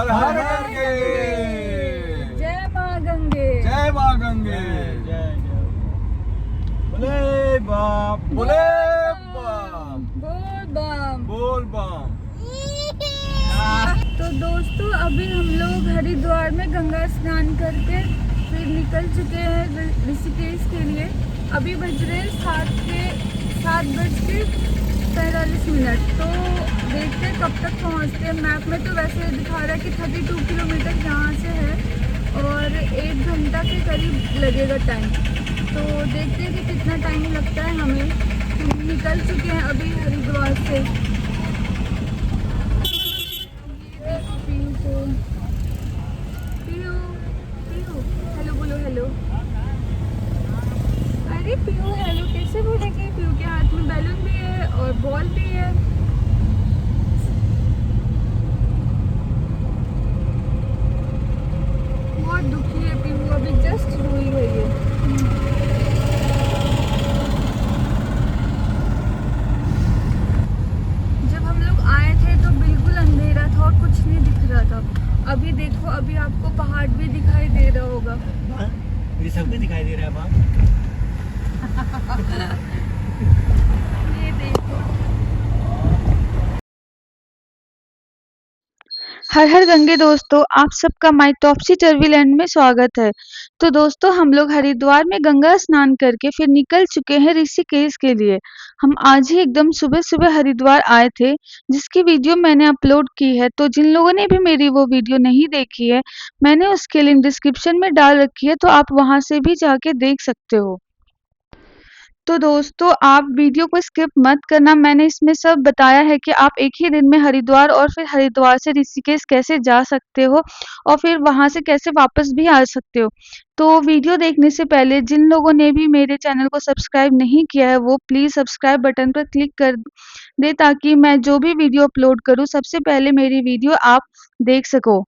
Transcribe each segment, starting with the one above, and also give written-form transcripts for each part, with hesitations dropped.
हर हर गंगे। जय माँ गंगे। जय माँ गंगे। जय बोले बाप बोले बम। बोल बम। बोल बम। तो दोस्तों अभी हम लोग हरिद्वार में गंगा स्नान करके फिर निकल चुके हैं ऋषिकेश के लिए। अभी बज रहे 7:45। तो देखते हैं कब तक पहुंचते हैं। मैप में तो वैसे दिखा रहा है कि 32 किलोमीटर यहाँ से है और 1 घंटा के करीब लगेगा टाइम। तो देखते हैं कि कितना टाइम लगता है हमें। हम निकल चुके हैं अभी हरिद्वार से। पीयू पीयू हेलो बोलो हेलो। अरे पीयू हेलो कैसे बोलेंगे? पीयू के हाथ में बैलून भी है और बॉल भी है। बहुत दुखी है पीयू, अभी जस्ट रोई हुई है। जब हम लोग आए थे तो बिल्कुल अंधेरा था और कुछ नहीं दिख रहा था। अभी देखो, अभी आपको पहाड़ भी दिखाई दे रहा होगा। ये सब भी दिखाई दे रहा है बाप। ये देखो। हर हर गंगे दोस्तों, आप सबका माई टॉपसी टर्वीलैंड में स्वागत है। तो दोस्तों हम लोग हरिद्वार में गंगा स्नान करके फिर निकल चुके हैं ऋषिकेश के लिए। हम आज ही एकदम सुबह सुबह हरिद्वार आए थे, जिसकी वीडियो मैंने अपलोड की है। तो जिन लोगों ने भी मेरी वो वीडियो नहीं देखी है, मैंने उसके लिंक डिस्क्रिप्शन में डाल रखी है, तो आप वहाँ से भी जाके देख सकते हो। तो दोस्तों आप वीडियो को स्किप मत करना। मैंने इसमें सब बताया है कि आप एक ही दिन में हरिद्वार और फिर हरिद्वार से ऋषिकेश कैसे जा सकते हो और फिर वहां से कैसे वापस भी आ सकते हो। तो वीडियो देखने से पहले जिन लोगों ने भी मेरे चैनल को सब्सक्राइब नहीं किया है, वो प्लीज़ सब्सक्राइब बटन पर क्लिक कर दे, ताकि मैं जो भी वीडियो अपलोड करूँ सबसे पहले मेरी वीडियो आप देख सको।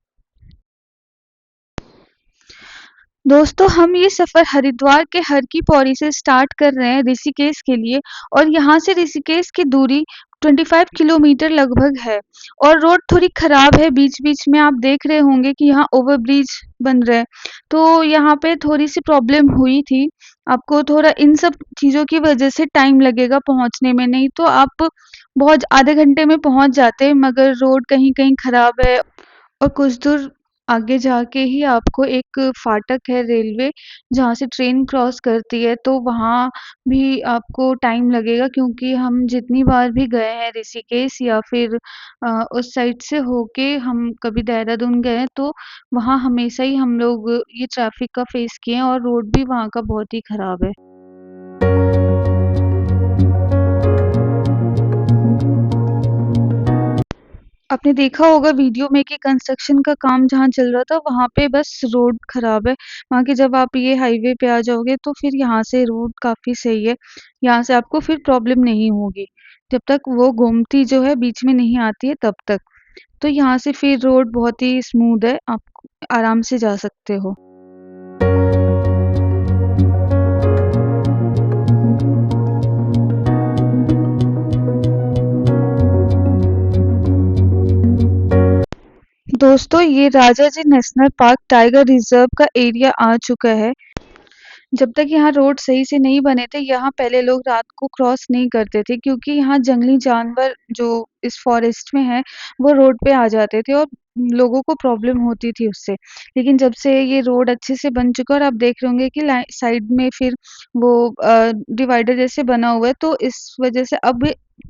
दोस्तों हम ये सफ़र हरिद्वार के हर की पौड़ी से स्टार्ट कर रहे हैं ऋषिकेश के लिए, और यहाँ से ऋषिकेश की दूरी 25 किलोमीटर लगभग है। और रोड थोड़ी ख़राब है, बीच-बीच में आप देख रहे होंगे कि यहाँ ओवरब्रिज बन रहे हैं। तो यहाँ पे थोड़ी सी प्रॉब्लम हुई थी। आपको थोड़ा इन सब चीज़ों की वजह से टाइम लगेगा पहुँचने में, नहीं तो आप बहुत आधे घंटे में पहुँच जाते, मगर रोड कहीं-कहीं ख़राब है। और कुछ दूर आगे जाके ही आपको एक फाटक है रेलवे, जहाँ से ट्रेन क्रॉस करती है, तो वहाँ भी आपको टाइम लगेगा, क्योंकि हम जितनी बार भी गए हैं ऋषिकेश या फिर उस साइड से होके हम कभी देहरादून गए हैं, तो वहाँ हमेशा ही हम लोग ये ट्रैफिक का फेस किए हैं और रोड भी वहाँ का बहुत ही ख़राब है। आपने देखा होगा वीडियो में कि कंस्ट्रक्शन का काम जहाँ चल रहा था, वहाँ पे बस रोड ख़राब है। वहाँ के जब आप ये हाईवे पे आ जाओगे तो फिर यहाँ से रोड काफ़ी सही है। यहाँ से आपको फिर प्रॉब्लम नहीं होगी, जब तक वो गोमती जो है बीच में नहीं आती है तब तक। तो यहाँ से फिर रोड बहुत ही स्मूथ है, आप आराम से जा सकते हो। दोस्तों ये राजा जी नेशनल पार्क टाइगर रिजर्व का एरिया आ चुका है। जब तक यहाँ रोड सही से नहीं बने थे, यहाँ पहले लोग रात को क्रॉस नहीं करते थे, क्योंकि यहाँ जंगली जानवर जो इस फॉरेस्ट में हैं, वो रोड पे आ जाते थे और लोगों को प्रॉब्लम होती थी उससे। लेकिन जब से ये रोड अच्छे से बन चुका है और आप देख रहे होंगे कि साइड में फिर वो डिवाइडर जैसे बना हुआ है, तो इस वजह से अब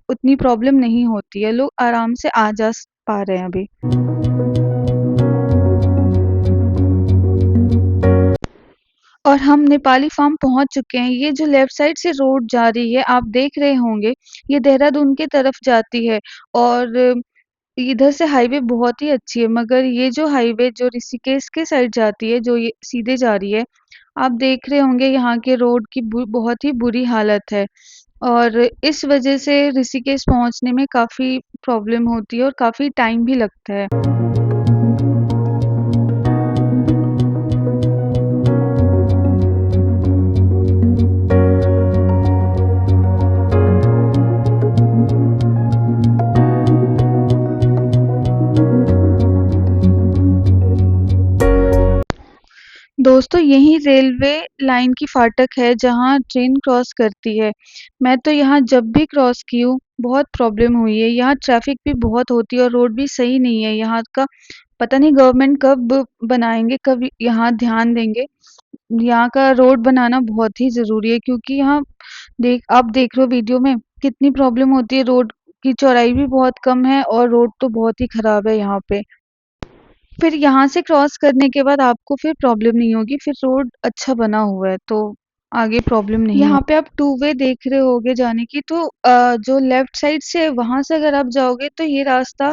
उतनी प्रॉब्लम नहीं होती है, लोग आराम से आ जा पा रहे हैं अभी। और हम नेपाली फार्म पहुंच चुके हैं। ये जो लेफ्ट साइड से रोड जा रही है, आप देख रहे होंगे, ये देहरादून की तरफ जाती है। और इधर से हाईवे बहुत ही अच्छी है, मगर ये जो हाईवे जो ऋषिकेश के साइड जाती है, जो ये सीधे जा रही है, आप देख रहे होंगे यहाँ के रोड की बहुत ही बुरी हालत है। और इस वजह से ऋषिकेश पहुंचने में काफ़ी प्रॉब्लम होती है और काफ़ी टाइम भी लगता है। दोस्तों यही रेलवे लाइन की फाटक है जहाँ ट्रेन क्रॉस करती है। मैं तो यहाँ जब भी क्रॉस की हूँ बहुत प्रॉब्लम हुई है। यहाँ ट्रैफिक भी बहुत होती है और रोड भी सही नहीं है। यहाँ का पता नहीं गवर्नमेंट कब बनाएंगे, कब यहाँ ध्यान देंगे। यहाँ का रोड बनाना बहुत ही ज़रूरी है क्योंकि यहाँ आप देख रहे हो वीडियो में कितनी प्रॉब्लम होती है। रोड की चौड़ाई भी बहुत कम है और रोड तो बहुत ही खराब है यहाँ पे। फिर यहाँ से क्रॉस करने के बाद आपको फिर प्रॉब्लम नहीं होगी, फिर रोड अच्छा बना हुआ है तो आगे प्रॉब्लम नहीं यहाँ पे आप टू वे देख रहे होगे जाने की, तो जो लेफ्ट साइड से वहां से अगर आप जाओगे तो ये रास्ता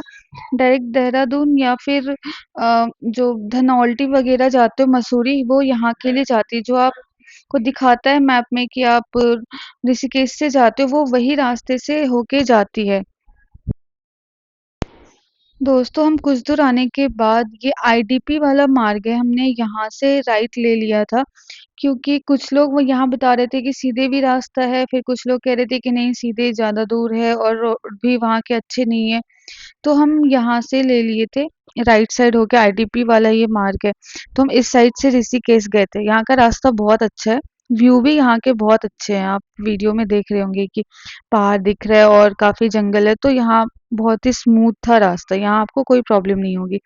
डायरेक्ट देहरादून या फिर जो धनौल्टी वगैरह जाते हो मसूरी, वो यहाँ के लिए जाती है। जो आपको दिखाता है मैप में कि आप ऋषिकेश से जाते हो, वो वही रास्ते से होके जाती है। दोस्तों हम कुछ दूर आने के बाद ये आईडीपी वाला मार्ग है, हमने यहाँ से राइट ले लिया था क्योंकि कुछ लोग वो यहाँ बता रहे थे कि सीधे भी रास्ता है, फिर कुछ लोग कह रहे थे कि नहीं सीधे ज़्यादा दूर है और रोड भी वहाँ के अच्छे नहीं है। तो हम यहाँ से ले लिए थे, राइट साइड होके आईडीपी वाला ये मार्ग है। तो हम इस साइड से ऋषिकेश गए थे। यहाँ का रास्ता बहुत अच्छा है, व्यू भी यहाँ के बहुत अच्छे हैं। आप वीडियो में देख रहे होंगे कि पहाड़ दिख रहा है और काफ़ी जंगल है, तो यहाँ बहुत ही स्मूथ था रास्ता, यहाँ आपको कोई प्रॉब्लम नहीं होगी।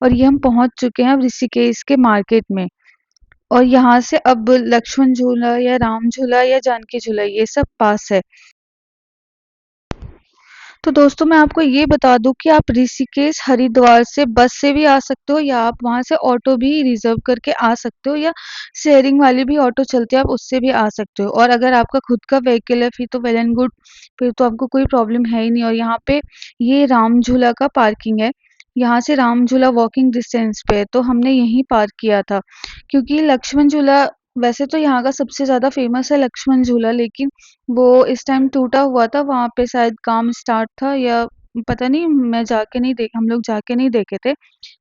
और ये हम पहुँच चुके हैं अब ऋषिकेश के मार्केट में। और यहाँ से अब लक्ष्मण झूला या राम झूला या जानकी झूला ये सब पास है। तो दोस्तों मैं आपको ये बता दूं कि आप ऋषिकेश हरिद्वार से बस से भी आ सकते हो या आप वहां से ऑटो भी रिजर्व करके आ सकते हो, या शेयरिंग वाली भी ऑटो चलती है, आप उससे भी आ सकते हो। और अगर आपका खुद का व्हीकल है फिर तो वेल एंड गुड, फिर तो आपको कोई प्रॉब्लम है ही नहीं। और यहाँ पे ये राम झूला का पार्किंग है, यहाँ से राम झूला वॉकिंग डिस्टेंस पे है, तो हमने यहीं पार्क किया था। क्योंकि लक्ष्मण झूला वैसे तो यहाँ का सबसे ज़्यादा फेमस है लक्ष्मण झूला, लेकिन वो इस टाइम टूटा हुआ था, वहाँ पे शायद काम स्टार्ट था या पता नहीं, हम लोग जाके नहीं देखे थे।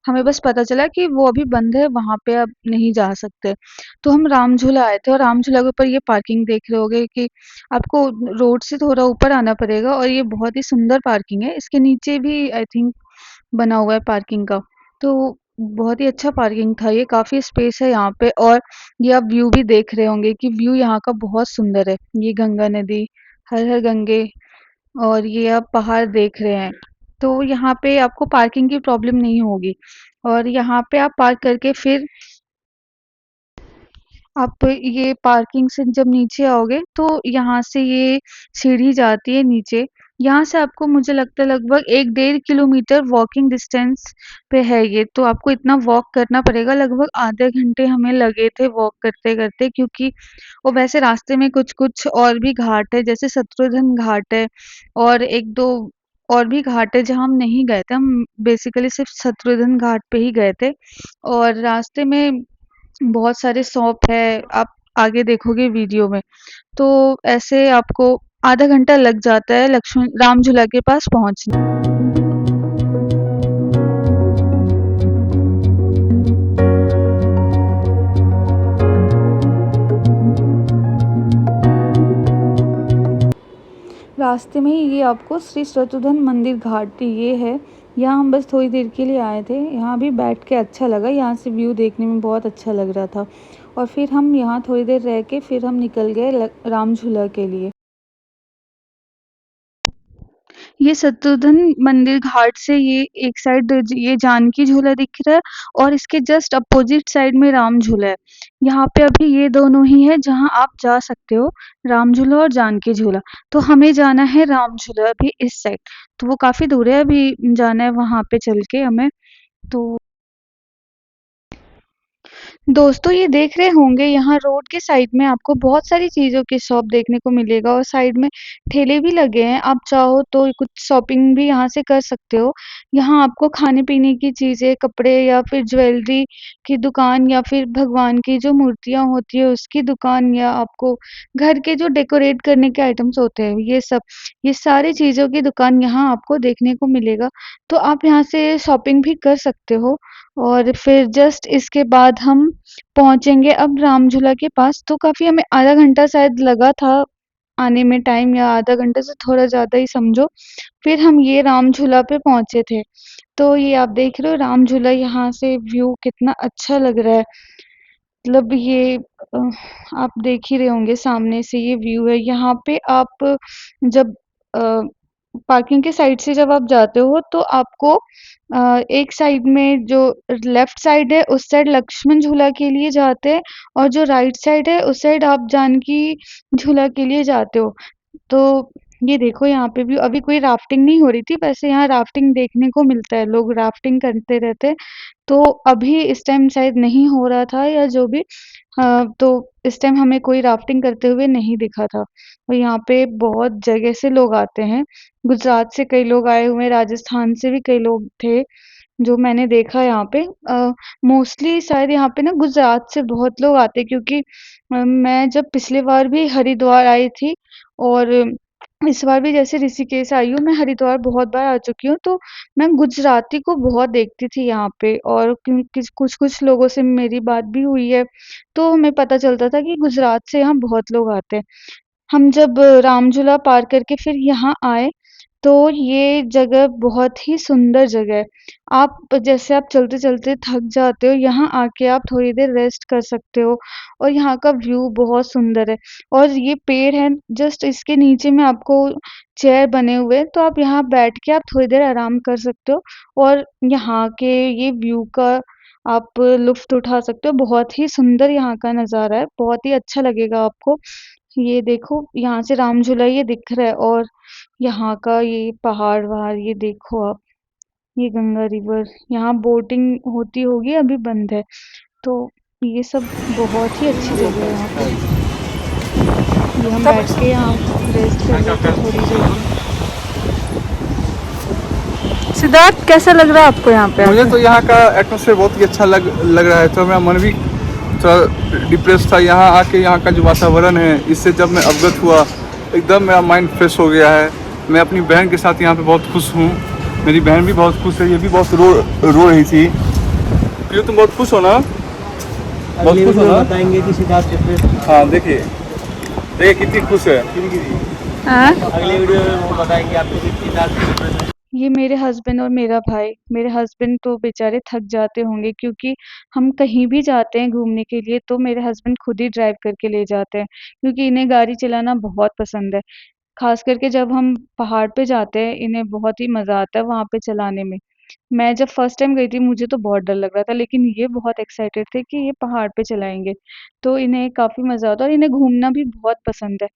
हमें बस पता चला कि वो अभी बंद है, वहाँ पे अब नहीं जा सकते। तो हम राम झूला आए थे और राम झूला के ऊपर ये पार्किंग देख रहे होगे कि आपको रोड से थोड़ा ऊपर आना पड़ेगा और ये बहुत ही सुंदर पार्किंग है। इसके नीचे भी आई थिंक बना हुआ है पार्किंग का। तो बहुत ही अच्छा पार्किंग था, ये काफ़ी स्पेस है यहाँ पे। और ये आप व्यू भी देख रहे होंगे कि व्यू यहाँ का बहुत सुंदर है। ये गंगा नदी, हर हर गंगे, और ये आप पहाड़ देख रहे हैं। तो यहाँ पे आपको पार्किंग की प्रॉब्लम नहीं होगी। और यहाँ पे आप पार्क करके फिर आप ये पार्किंग से जब नीचे आओगे तो यहाँ से ये सीढ़ी जाती है नीचे। यहाँ से आपको मुझे लगता है लगभग 1 डेढ़ किलोमीटर वॉकिंग डिस्टेंस पे है ये, तो आपको इतना वॉक करना पड़ेगा। लगभग आधे घंटे हमें लगे थे वॉक करते करते, क्योंकि वो वैसे रास्ते में कुछ कुछ और भी घाट है, जैसे शत्रुघ्न घाट है और एक दो और भी घाट है जहाँ हम नहीं गए थे। हम बेसिकली सिर्फ शत्रुघ्न घाट पे ही गए थे। और रास्ते में बहुत सारे शॉप है, आप आगे देखोगे वीडियो में। तो ऐसे आपको आधा घंटा लग जाता है लक्ष्मण राम झूला के पास पहुंचने। रास्ते में ही ये आपको श्री शत्रुघ्न मंदिर घाट ये है। यहाँ हम बस थोड़ी देर के लिए आए थे, यहाँ भी बैठ के अच्छा लगा, यहाँ से व्यू देखने में बहुत अच्छा लग रहा था। और फिर हम यहाँ थोड़ी देर रह के फिर हम निकल गए राम झूला के लिए। ये शत्रुघ्न मंदिर घाट से ये एक साइड ये जानकी झूला दिख रहा है और इसके जस्ट अपोजिट साइड में राम झूला है। यहाँ पे अभी ये दोनों ही है जहाँ आप जा सकते हो, राम झूला और जानकी झूला। तो हमें जाना है राम झूला अभी इस साइड, तो वो काफ़ी दूर है, अभी जाना है वहाँ पे चल के हमें। तो दोस्तों ये देख रहे होंगे यहाँ रोड के साइड में आपको बहुत सारी चीज़ों की शॉप देखने को मिलेगा और साइड में ठेले भी लगे हैं। आप चाहो तो कुछ शॉपिंग भी यहाँ से कर सकते हो। यहाँ आपको खाने पीने की चीज़ें, कपड़े या फिर ज्वेलरी की दुकान या फिर भगवान की जो मूर्तियाँ होती है उसकी दुकान, या आपको घर के जो डेकोरेट करने के आइटम्स होते हैं ये सारी चीज़ों की दुकान यहाँ आपको देखने को मिलेगा। तो आप यहाँ से शॉपिंग भी कर सकते हो। और फिर जस्ट इसके बाद हम पहुँचेंगे अब राम झूला के पास। तो काफ़ी हमें आधा घंटा शायद लगा था आने में टाइम, या आधा घंटे से थोड़ा ज़्यादा ही समझो। फिर हम ये राम झूला पे पहुँचे थे। तो ये आप देख रहे हो राम झूला, यहाँ से व्यू कितना अच्छा लग रहा है। मतलब ये आप देख ही रहे होंगे सामने से ये व्यू है। यहाँ पे आप जब पार्किंग के साइड से जब आप जाते हो तो आपको एक साइड में जो लेफ्ट साइड है उस साइड लक्ष्मण झूला के लिए जाते हैं, और जो राइट साइड है उस साइड आप जानकी झूला के लिए जाते हो। तो ये देखो यहाँ पे भी अभी कोई राफ्टिंग नहीं हो रही थी, वैसे यहाँ राफ्टिंग देखने को मिलता है, लोग राफ्टिंग करते रहते हैं। तो अभी इस टाइम शायद नहीं हो रहा था या जो भी, तो इस टाइम हमें कोई राफ्टिंग करते हुए नहीं दिखा था। और यहाँ पे बहुत जगह से लोग आते हैं, गुजरात से कई लोग आए हुए हैं, राजस्थान से भी कई लोग थे जो मैंने देखा यहाँ पे। मोस्टली शायद यहाँ पे ना गुजरात से बहुत लोग आते हैं, क्योंकि मैं जब पिछली बार भी हरिद्वार आई थी और इस बार भी जैसे ऋषिकेश आई हूँ, मैं हरिद्वार बहुत बार आ चुकी हूँ, तो मैं गुजराती को बहुत देखती थी यहाँ पे, और क्योंकि कुछ-कुछ लोगों से मेरी बात भी हुई है, तो हमें पता चलता था कि गुजरात से यहाँ बहुत लोग आते हैं। हम जब रामझूला पार करके फिर यहाँ आए, तो ये जगह बहुत ही सुंदर जगह है। आप जैसे आप चलते-चलते थक जाते हो, यहाँ आके आप थोड़ी देर रेस्ट कर सकते हो, और यहाँ का व्यू बहुत सुंदर है। और ये पेड़ है, जस्ट इसके नीचे में आपको चेयर बने हुए हैं, तो आप यहाँ बैठ के आप थोड़ी देर आराम कर सकते हो, और यहाँ के ये व्यू का आप लुत्फ़ उठा सकते हो। बहुत ही सुंदर यहाँ का नज़ारा है, बहुत ही अच्छा लगेगा आपको। ये देखो, यहाँ से राम झूला ये दिख रहा है, और यहाँ का ये पहाड़-वहाड़ ये देखो आप, ये गंगा रिवर, यहाँ बोटिंग होती होगी, अभी बंद है। तो ये सब बहुत ही अच्छी जगह है यहाँ पे। ये हम बैठ के यहाँ रेस्ट कर रहे थे थोड़ी देर। सिद्धार्थ, कैसा लग रहा है आपको यहाँ पे मुझे आके? तो यहाँ का एटमॉस्फेयर बहुत ही अच्छा लग रहा है, तो मेरा मन भी थोड़ा डिप्रेस था। यहाँ आके यहाँ का जो वातावरण है, इससे जब मैं अवगत हुआ, एकदम मेरा माइंड फ्रेश हो गया है। मैं अपनी बहन के साथ यहाँ पे बहुत खुश हूँ। मेरी बहन भी बहुत खुश है, ये भी बहुत रो रही थी। क्यों तुम बहुत खुश हो ना? बहुत अगले खुश हो वीडियो ना? में बताएंगे कि सिद्धार्थ कितने हाँ, देखिए देखिए कितनी खुश है। हाँ? अगले वीडियो में वो बताएंगे आपको कि सिद्धार्थ कितने। ये मेरे हस्बैंड और मेरा भाई, मेरे हस्बैंड तो बेचारे थक जाते होंगे, क्योंकि हम कहीं भी जाते हैं घूमने के लिए तो मेरे हस्बैंड खुद ही ड्राइव करके ले जाते हैं, क्योंकि इन्हें गाड़ी चलाना बहुत पसंद है। खास करके जब हम पहाड़ पे जाते हैं, इन्हें बहुत ही मज़ा आता है वहाँ पे चलाने में। मैं जब फर्स्ट टाइम गई थी मुझे तो बहुत डर लग रहा था, लेकिन ये बहुत एक्साइटेड थे कि ये पहाड़ पे चलाएँगे, तो इन्हें काफ़ी मज़ा आता है और इन्हें घूमना भी बहुत पसंद है।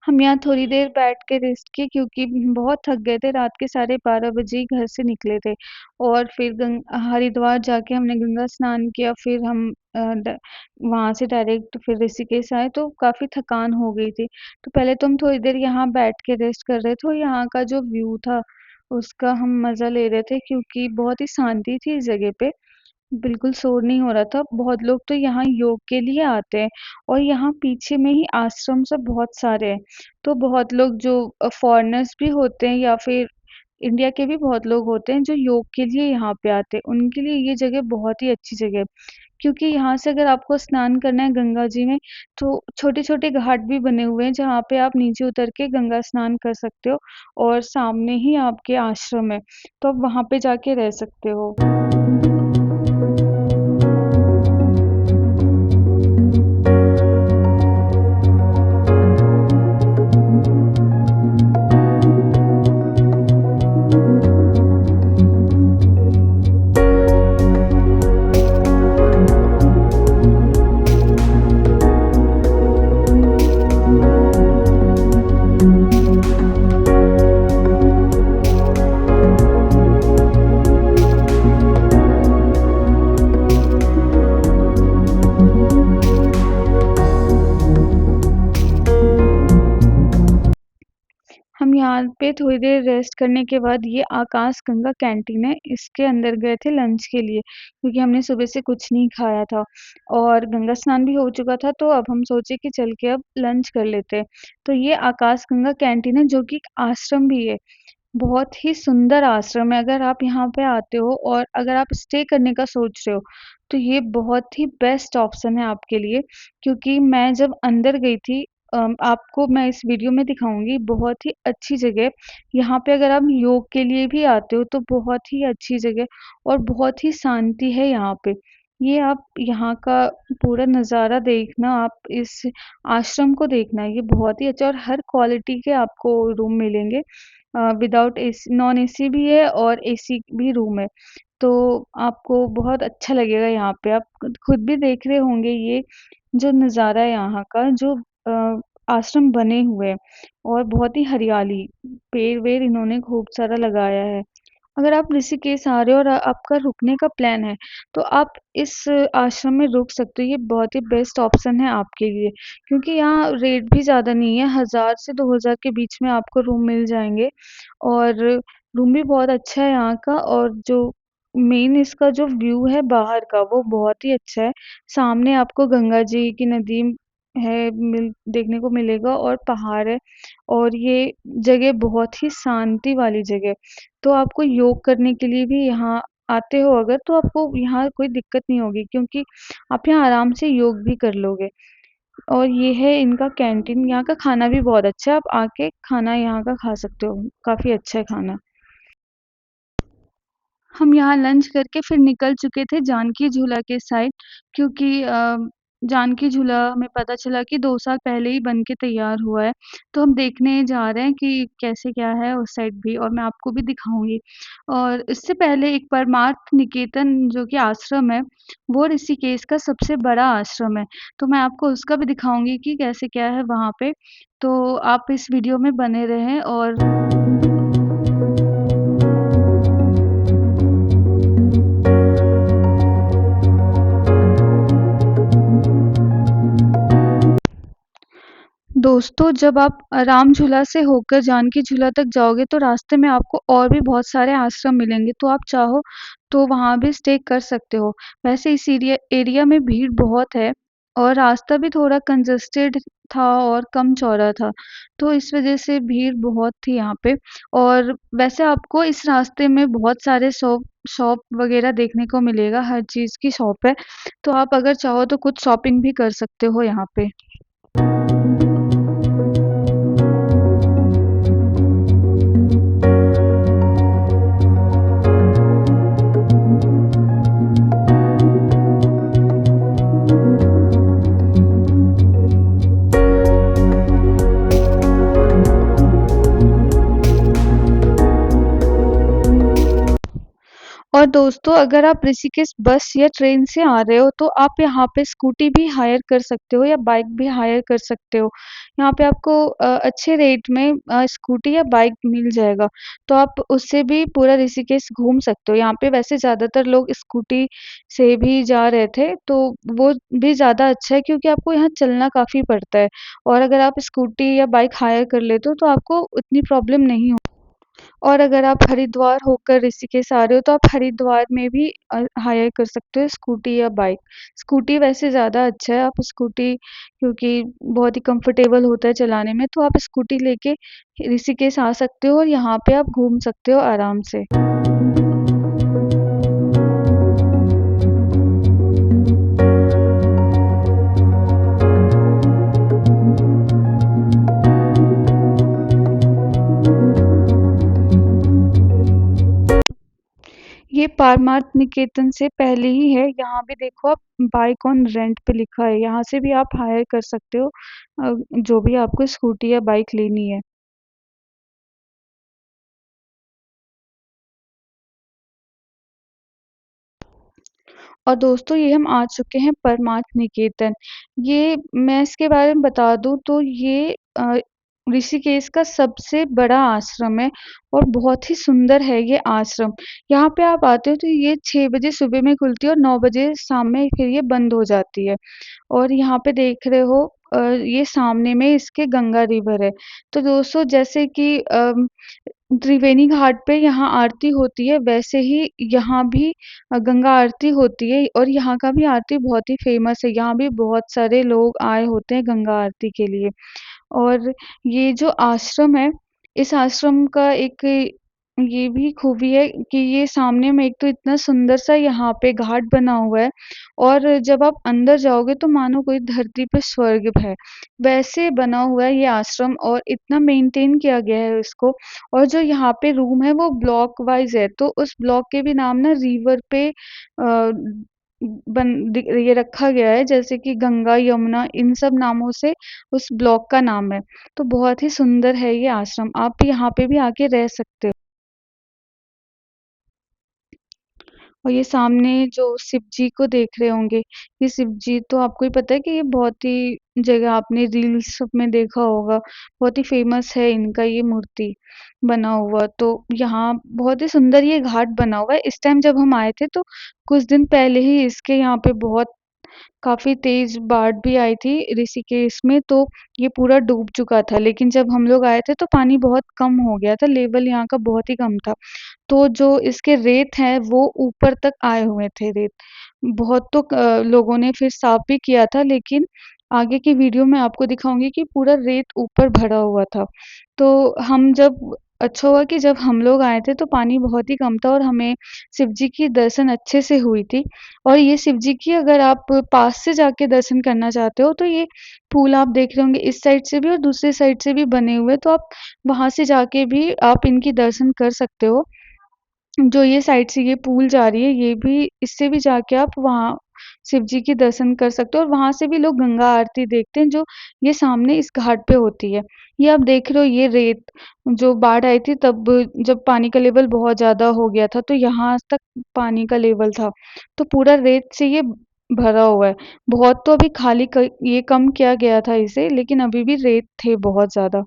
हम यहाँ थोड़ी देर बैठ के रेस्ट किए, क्योंकि बहुत थक गए थे, रात के 12:30 बजे ही घर से निकले थे, और फिर हरिद्वार जाके हमने गंगा स्नान किया, फिर हम वहाँ से डायरेक्ट फिर ऋषिकेश आए, तो काफ़ी थकान हो गई थी। तो पहले तो हम थोड़ी देर यहाँ बैठ के रेस्ट कर रहे थे, और यहाँ का जो व्यू था उसका हम मज़ा ले रहे थे, क्योंकि बहुत ही शांति थी इस जगह पे, बिल्कुल शोर नहीं हो रहा था। बहुत लोग तो यहाँ योग के लिए आते हैं, और यहाँ पीछे में ही आश्रम सब बहुत सारे हैं। तो बहुत लोग जो फॉरेनर्स भी होते हैं या फिर इंडिया के भी बहुत लोग होते हैं जो योग के लिए यहाँ पे आते हैं। उनके लिए ये जगह बहुत ही अच्छी जगह है, क्योंकि यहाँ से अगर आपको स्नान करना है गंगा जी में, तो छोटे-छोटे घाट भी बने हुए हैं जहाँ पे आप नीचे उतर के गंगा स्नान कर सकते हो, और सामने ही आपके आश्रम है, तो आप वहाँ पे जाके रह सकते हो। हम यहाँ पे थोड़ी देर रेस्ट करने के बाद ये आकाश गंगा कैंटीन है, इसके अंदर गए थे लंच के लिए, क्योंकि हमने सुबह से कुछ नहीं खाया था और गंगा स्नान भी हो चुका था, तो अब हम सोचे कि चल के अब लंच कर लेते हैं। तो ये आकाश गंगा कैंटीन है, जो कि एक आश्रम भी है। बहुत ही सुंदर आश्रम है। अगर आप यहाँ पे आते हो और अगर आप स्टे करने का सोच रहे हो, तो ये बहुत ही बेस्ट ऑप्शन है आपके लिए, क्योंकि मैं जब अंदर गई थी, आपको मैं इस वीडियो में दिखाऊँगी, बहुत ही अच्छी जगह। यहाँ पे अगर आप योग के लिए भी आते हो तो बहुत ही अच्छी जगह और बहुत ही शांति है यहाँ पे। ये आप यहाँ का पूरा नज़ारा देखना, आप इस आश्रम को देखना, ये बहुत ही अच्छा और हर क्वालिटी के आपको रूम मिलेंगे। विदाउट एसी, नॉन एसी भी है और एसी भी रूम है। तो आपको बहुत अच्छा लगेगा यहाँ पे, आप खुद भी देख रहे होंगे ये जो नज़ारा है यहाँ का, जो आश्रम बने हुए हैं और बहुत ही हरियाली, पेड़-वेड़ इन्होंने खूब सारा लगाया है। अगर आप ऋषिकेश आ रहे हो और आपका रुकने का प्लान है, तो आप इस आश्रम में रुक सकते हो। ये बहुत ही बेस्ट ऑप्शन है आपके लिए, क्योंकि यहाँ रेट भी ज़्यादा नहीं है, 1000 से 2000 के बीच में आपको रूम मिल जाएँगे और रूम भी बहुत अच्छा है यहाँ का, और जो मेन इसका जो व्यू है बाहर का, वो बहुत ही अच्छा है। सामने आपको गंगा जी की नदी है, देखने को मिलेगा और पहाड़ है, और ये जगह बहुत ही शांति वाली जगह है। तो आपको योग करने के लिए भी यहाँ आते हो अगर, तो आपको यहाँ कोई दिक्कत नहीं होगी, क्योंकि आप यहाँ आराम से योग भी कर लोगे। और ये है इनका कैंटीन, यहाँ का खाना भी बहुत अच्छा है, आप आके खाना यहाँ का खा सकते हो, काफ़ी अच्छा है खाना। हम यहाँ लंच करके फिर निकल चुके थे जानकी झूला के साइड, क्योंकि जानकी झूला हमें पता चला कि 2 साल पहले ही बन के तैयार हुआ है। तो हम देखने जा रहे हैं कि कैसे क्या है उस साइड भी, और मैं आपको भी दिखाऊँगी। और इससे पहले एक परमार्थ निकेतन जो कि आश्रम है, वो ऋषिकेश का सबसे बड़ा आश्रम है। तो मैं आपको उसका भी दिखाऊँगी कि कैसे क्या है वहाँ पे। तो आप इस वीडियो में बने रहें। और दोस्तों, जब आप राम झूला से होकर जानकी झूला तक जाओगे तो रास्ते में आपको और भी बहुत सारे आश्रम मिलेंगे, तो आप चाहो तो वहाँ भी स्टे कर सकते हो। वैसे इस एरिया में भीड़ बहुत है और रास्ता भी थोड़ा कंजस्टेड था और कम चौड़ा था, तो इस वजह से भीड़ बहुत थी यहाँ पे। और वैसे आपको इस रास्ते में बहुत सारे शॉप शॉप वगैरह देखने को मिलेगा, हर चीज़ की शॉप है, तो आप अगर चाहो तो कुछ शॉपिंग भी कर सकते हो यहाँ पे। और दोस्तों, अगर आप ऋषिकेश बस या ट्रेन से आ रहे हो तो आप यहाँ पे स्कूटी भी हायर कर सकते हो या बाइक भी हायर कर सकते हो। यहाँ पे आपको अच्छे रेट में स्कूटी या बाइक मिल जाएगा, तो आप उससे भी पूरा ऋषिकेश घूम सकते हो। यहाँ पे वैसे ज़्यादातर लोग स्कूटी से भी जा रहे थे, तो वो भी ज़्यादा अच्छा है, क्योंकि आपको यहाँ चलना काफ़ी पड़ता है, और अगर आप स्कूटी या बाइक हायर कर लेते हो तो आपको उतनी प्रॉब्लम नहीं हो। और अगर आप हरिद्वार होकर ऋषिकेश आ रहे हो तो आप हरिद्वार में भी हायर कर सकते हो स्कूटी या बाइक। स्कूटी वैसे ज़्यादा अच्छा है, आप स्कूटी क्योंकि बहुत ही कंफर्टेबल होता है चलाने में, तो आप स्कूटी लेके ऋषिकेश आ सकते हो और यहाँ पे आप घूम सकते हो आराम से। ये पारमार्थ निकेतन से पहले ही है, यहाँ भी देखो आप बाइक ऑन रेंट पे लिखा है, यहाँ से भी आप हायर कर सकते हो जो भी आपको स्कूटी या बाइक लेनी है। और दोस्तों, ये हम आ चुके हैं परमार्थ निकेतन। ये मैं इसके बारे में बता दूँ तो ये ऋषिकेश का सबसे बड़ा आश्रम है और बहुत ही सुंदर है ये आश्रम। यहाँ पे आप आते हो तो ये 6 बजे सुबह में खुलती है और 9 बजे शाम में फिर ये बंद हो जाती है। और यहाँ पे देख रहे हो ये सामने में इसके गंगा रिवर है। तो दोस्तों, जैसे कि त्रिवेणी घाट पे यहाँ आरती होती है, वैसे ही यहाँ भी गंगा आरती होती है, और यहाँ का भी आरती बहुत ही फेमस है। यहाँ भी बहुत सारे लोग आए होते हैं गंगा आरती के लिए। और ये जो आश्रम है, इस आश्रम का एक ये भी खूबी है कि ये सामने में एक तो इतना सुंदर सा यहाँ पे घाट बना हुआ है और जब आप अंदर जाओगे तो मानो कोई धरती पे स्वर्ग है वैसे बना हुआ है ये आश्रम और इतना मेंटेन किया गया है इसको। और जो यहाँ पे रूम है वो ब्लॉक वाइज है तो उस ब्लॉक के भी नाम ना रिवर पे ये रखा गया है जैसे कि गंगा यमुना इन सब नामों से उस ब्लॉक का नाम है। तो बहुत ही सुंदर है ये आश्रम, आप यहाँ पे भी आके रह सकते हो। और ये सामने जो शिव जी को देख रहे होंगे, ये शिव जी तो आपको ही पता है कि ये बहुत ही जगह आपने रील्स में देखा होगा, बहुत ही फेमस है इनका ये मूर्ति बना हुआ। तो यहाँ बहुत ही सुंदर ये घाट बना हुआ है। इस टाइम जब हम आए थे तो कुछ दिन पहले ही इसके यहाँ पे बहुत काफ़ी तेज़ बाढ़ भी आई थी ऋषिकेश में, तो ये पूरा डूब चुका था। लेकिन जब हम लोग आए थे तो पानी बहुत कम हो गया था, लेवल यहाँ का बहुत ही कम था। तो जो इसके रेत हैं वो ऊपर तक आए हुए थे रेत। बहुत तो लोगों ने फिर साफ भी किया था लेकिन आगे की वीडियो में आपको दिखाऊँगी कि पूरा रेत ऊपर भरा हुआ था। तो हम जब अच्छा हुआ कि जब हम लोग आए थे तो पानी बहुत ही कम था और हमें शिव जी की दर्शन अच्छे से हुई थी। और ये शिव जी की अगर आप पास से जाके दर्शन करना चाहते हो तो ये पुल आप देख रहे होंगे इस साइड से भी और दूसरी साइड से भी बने हुए, तो आप वहाँ से जाके भी आप इनकी दर्शन कर सकते हो। जो ये साइड से ये पुल जा रही है ये भी इससे भी जाके आप वहाँ शिव जी के दर्शन कर सकते हो और वहाँ से भी लोग गंगा आरती देखते हैं जो ये सामने इस घाट पे होती है। ये आप देख रहे हो ये रेत जो बाढ़ आई थी तब जब पानी का लेवल बहुत ज़्यादा हो गया था तो यहाँ तक पानी का लेवल था। तो पूरा रेत से ये भरा हुआ है। बहुत तो अभी खाली ये कम किया गया था इसे लेकिन अभी भी रेत थे बहुत ज़्यादा।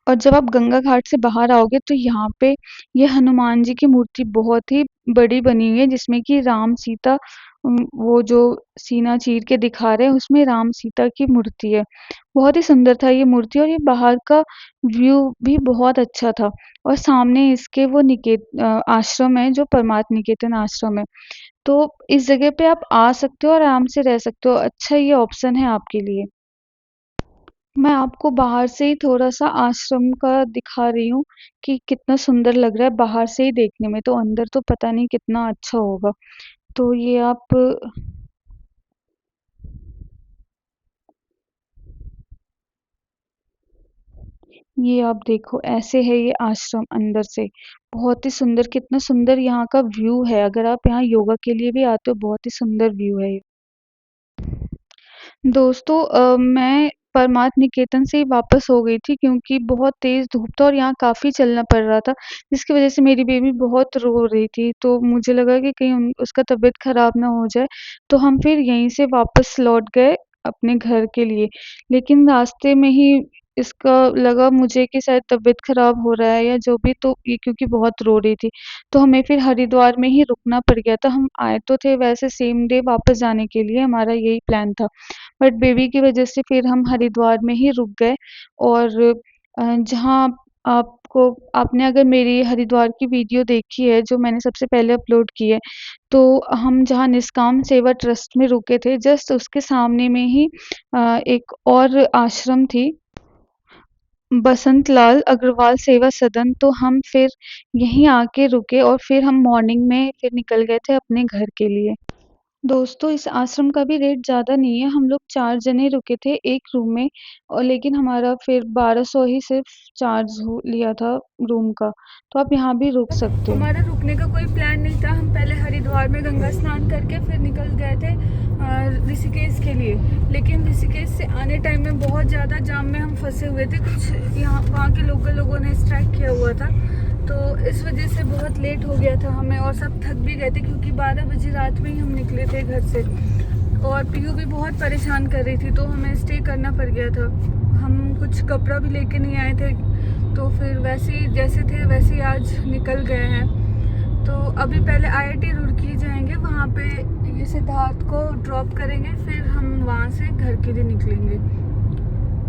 और जब आप गंगा घाट से बाहर आओगे तो यहाँ पे ये हनुमान जी की मूर्ति बहुत ही बड़ी बनी हुई है जिसमें कि राम सीता वो जो सीना चीर के दिखा रहे हैं उसमें राम सीता की मूर्ति है। बहुत ही सुंदर था ये मूर्ति और ये बाहर का व्यू भी बहुत अच्छा था। और सामने इसके वो आश्रम है जो परमार्थ निकेतन आश्रम है। तो इस जगह पे आप आ सकते हो और आराम से रह सकते हो। अच्छा ये ऑप्शन है आपके लिए। मैं आपको बाहर से ही थोड़ा-सा आश्रम का दिखा रही हूँ कि कितना सुंदर लग रहा है बाहर से ही देखने में, तो अंदर तो पता नहीं कितना अच्छा होगा। तो ये आप देखो ऐसे है ये आश्रम अंदर से। बहुत ही सुंदर कितना सुंदर यहाँ का व्यू है। अगर आप यहाँ योगा के लिए भी आते हो बहुत ही सुंदर व्यू है ये। दोस्तों मैं परमार्थ निकेतन से ही वापस हो गई थी क्योंकि बहुत तेज़ धूप था और यहाँ काफ़ी चलना पड़ रहा था, जिसकी वज़ह से मेरी बेबी बहुत रो रही थी। तो मुझे लगा कि कहीं उसका तबीयत ख़राब ना हो जाए, तो हम फिर यहीं से वापस लौट गए अपने घर के लिए। लेकिन रास्ते में ही इसका लगा मुझे कि शायद तबीयत ख़राब हो रहा है या जो भी, तो ये क्योंकि बहुत रो रही थी, तो हमें फिर हरिद्वार में ही रुकना पड़ गया था। हम आए तो थे वैसे सेम डे वापस जाने के लिए, हमारा यही प्लान था। बट बेबी की वजह से फिर हम हरिद्वार में ही रुक गए। और जहाँ आपको आपने अगर मेरी हरिद्वार की वीडियो देखी है जो मैंने सबसे पहले अपलोड की है, तो हम जहाँ निष्काम सेवा ट्रस्ट में रुके थे जस्ट उसके सामने में ही एक और आश्रम थी, बसंत लाल अग्रवाल सेवा सदन। तो हम फिर यहीं आके रुके और फिर हम मॉर्निंग में फिर निकल गए थे अपने घर के लिए। दोस्तों इस आश्रम का भी रेट ज़्यादा नहीं है, हम लोग 4 जने रुके थे एक रूम में और लेकिन हमारा फिर 1200 ही सिर्फ चार्ज लिया था रूम का, तो आप यहाँ भी रुक सकते हो। हमारा रुकने का कोई प्लान नहीं था। हम पहले हरिद्वार में गंगा स्नान करके फिर निकल गए थे ऋषिकेश के लिए। लेकिन ऋषिकेश से आने टाइम में बहुत ज़्यादा जाम में हम फंसे हुए थे। कुछ यहाँ वहाँ के लोकल लोगों ने स्ट्राइक किया हुआ था, तो इस वजह से बहुत लेट हो गया था हमें और सब थक भी गए थे क्योंकि 12 बजे रात में ही हम निकले थे घर से। और पीयू भी बहुत परेशान कर रही थी तो हमें स्टे करना पड़ गया था। हम कुछ कपड़ा भी लेके नहीं आए थे, तो फिर वैसे ही जैसे थे वैसे ही आज निकल गए हैं। तो अभी पहले IIT रुड़की जाएंगे, वहाँ पे ये सिद्धार्थ को ड्रॉप करेंगे, फिर हम वहाँ से घर के लिए निकलेंगे।